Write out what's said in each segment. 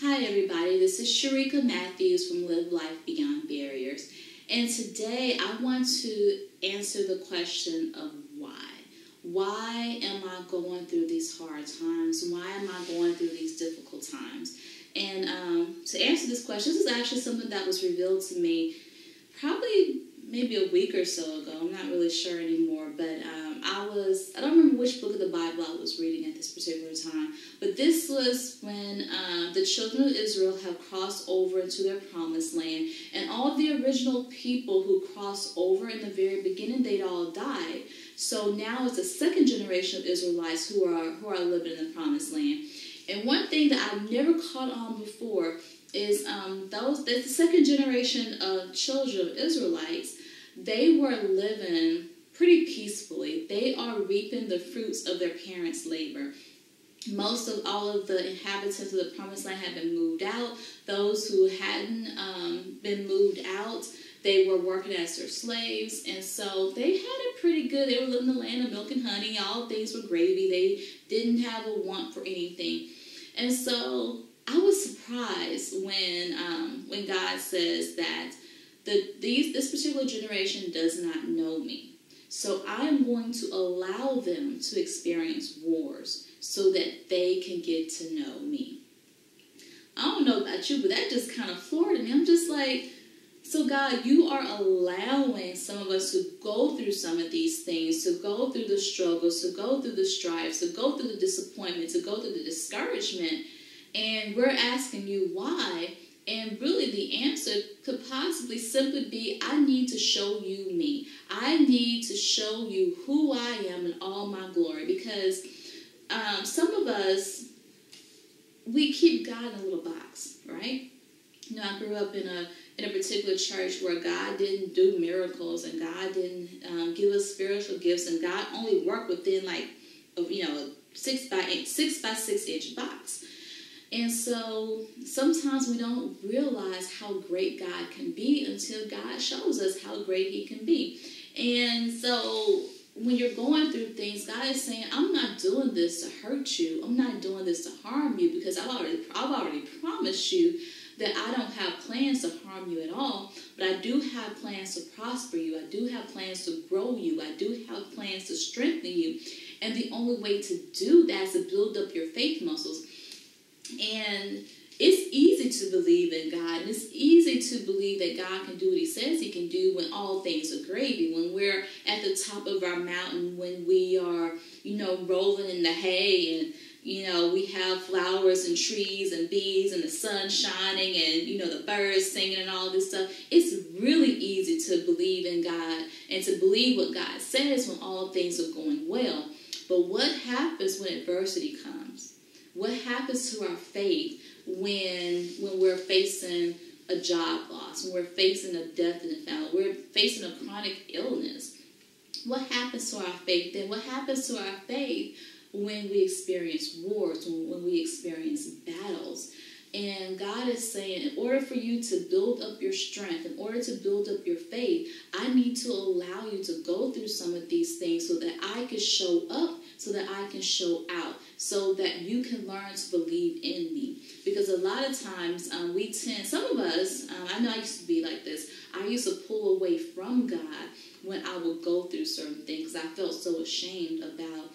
Hi everybody, this is Sharika Matthews from Live Life Beyond Barriers. And today I want to answer the question of why. Why am I going through these hard times? Why am I going through these difficult times? And to answer this question, this is actually something that was revealed to me probably maybe a week or so ago. I'm not really sure anymore, but I don't remember which book of the Bible I was reading at this particular time, but this was when the children of Israel have crossed over into their promised land, and all the original people who crossed over in the very beginning, they'd all died. So now it's the second generation of Israelites who are living in the promised land. And one thing that I've never caught on before is that's the second generation of children of Israelites. They were living pretty peacefully. They are reaping the fruits of their parents' labor. Most of all of the inhabitants of the promised land had been moved out. Those who hadn't been moved out, they were working as their slaves, and so they had it pretty good. They were living in the land of milk and honey. All things were gravy. They didn't have a want for anything. And so I was surprised when God says that this particular generation does not know me. So I am going to allow them to experience wars so that they can get to know me. I don't know about you, but that just kind of floored me. I'm just like, so God, you are allowing some of us to go through some of these things, to go through the struggles, to go through the strifes, to go through the disappointment, to go through the discouragement. And we're asking you why. And really the answer could possibly simply be, I need to show you me. I need to show you who I am in all my glory. Because some of us, we keep God in a little box, right? You know, I grew up in a particular church where God didn't do miracles and God didn't give us spiritual gifts, and God only worked within a 6 by 6 inch box. And so sometimes we don't realize how great God can be until God shows us how great he can be. And so when you're going through things, God is saying, I'm not doing this to hurt you. I'm not doing this to harm you, because I've already promised you that I don't have plans to harm you at all, but I do have plans to prosper you. I do have plans to grow you. I do have plans to strengthen you. And the only way to do that is to build up your faith muscles. And it's easy to believe in God, and it's easy to believe that God can do what he says he can do when all things are gravy, when we're at the top of our mountain, when we are, rolling in the hay, and, we have flowers and trees and bees and the sun shining and, the birds singing and all this stuff. It's really easy to believe in God and to believe what God says when all things are going well. But what happens when adversity comes? What happens to our faith when we're facing a job loss, when we're facing a death in the family, we're facing a chronic illness? What happens to our faith then? What happens to our faith when we experience wars, when we experience battles? And God is saying, in order for you to build up your strength, in order to build up your faith, I need to allow you to go through some of these things so that I can show up, so that I can show out, so that you can learn to believe in me. Because a lot of times some of us, I know I used to be like this, I used to pull away from God when I would go through certain things. I felt so ashamed about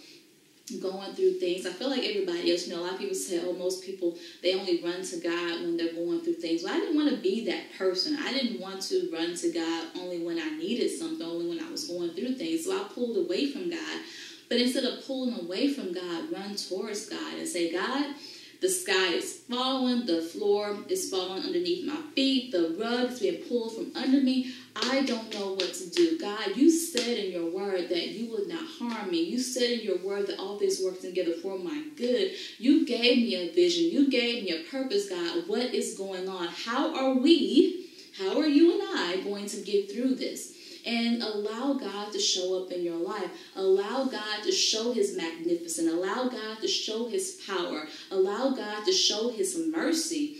going through things. I feel like everybody else, a lot of people say, most people, they only run to God when they're going through things. Well, I didn't want to be that person. I didn't want to run to God only when I needed something, only when I was going through things. So I pulled away from God. But instead of pulling away from God, run towards God and say, God, the sky is falling, the floor is falling underneath my feet, the rug is being pulled from under me. I don't know what to do. God, you said in your word that you would not harm me. You said in your word that all things work together for my good. You gave me a vision. You gave me a purpose, God. What is going on? How are you and I going to get through this? And allow God to show up in your life. Allow God to show his magnificence. Allow God to show his power. Allow God to show his mercy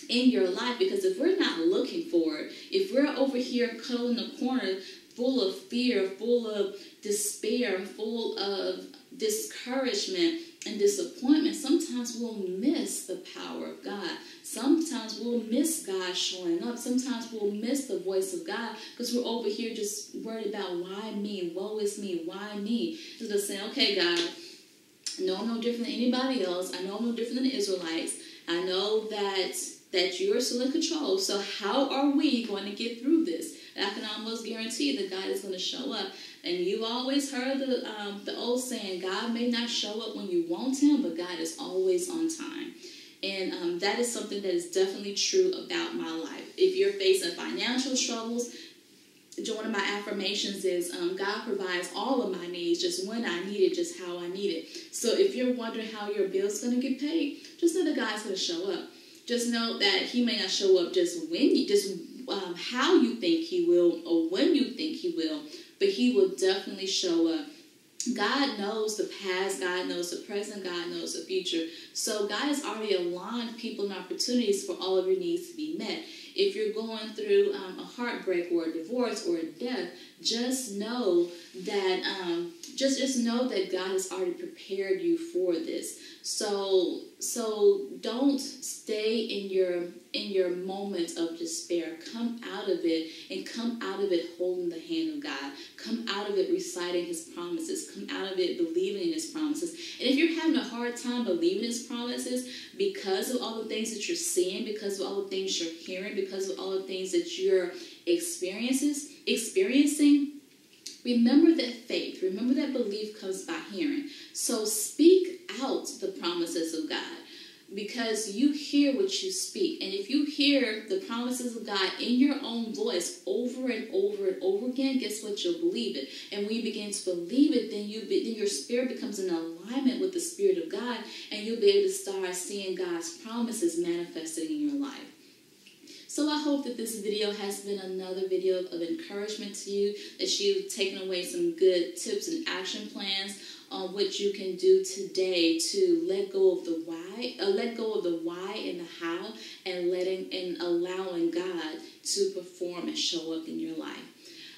in your life. Because if we're not looking for it, if we're over here cuddling the corner full of fear, full of despair, full of discouragement and disappointment, sometimes we'll miss the power of God. we'll miss God showing up. Sometimes we'll miss the voice of God because we're over here just worried about why me, woe is me, why me. Instead of saying, okay, God, I know I'm no different than anybody else. I know I'm no different than the Israelites. I know that you're still in control. So how are we going to get through this? And I can almost guarantee that God is going to show up. And you've always heard the old saying, God may not show up when you want him, but God is always on time. And that is something that is definitely true about my life. If you're facing financial struggles, one of my affirmations is God provides all of my needs just when I need it, just how I need it. So if you're wondering how your bill's going to get paid, just know that God's going to show up. Just know that he may not show up just when you, how you think he will or when you think he will, but he will definitely show up. God knows the past, God knows the present, God knows the future. So God has already aligned people and opportunities for all of your needs to be met. If you're going through a heartbreak or a divorce or a death, just know that just know that God has already prepared you for this. So don't stay in your moment of despair. Come out of it, and come out of it holding the hand of God. Come out of it reciting his promises. Come out of it believing in his promises. And if you're having a hard time believing his promises because of all the things that you're seeing, because of all the things you're hearing, because of all the things that you're experiencing, remember that faith, remember that belief comes by hearing. So speak out the promises of God, because you hear what you speak. And if you hear the promises of God in your own voice over and over and over again, guess what? You'll believe it. And when you begin to believe it, then your spirit becomes in alignment with the Spirit of God, and you'll be able to start seeing God's promises manifesting in your life. So I hope that this video has been another video of encouragement to you, that you've taken away some good tips and action plans on what you can do today to let go of the why and the how, and allowing God to perform and show up in your life.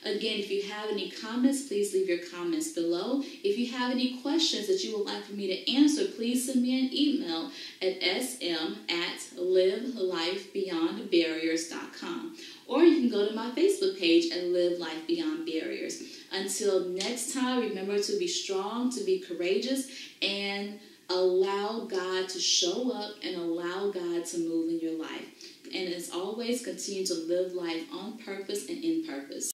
Again, if you have any comments, please leave your comments below. If you have any questions that you would like for me to answer, please send me an email at sm@livelifebeyondbarriers.com. Or you can go to my Facebook page at Live Life Beyond Barriers. Until next time, remember to be strong, to be courageous, and allow God to show up and allow God to move in your life. And as always, continue to live life on purpose and in purpose.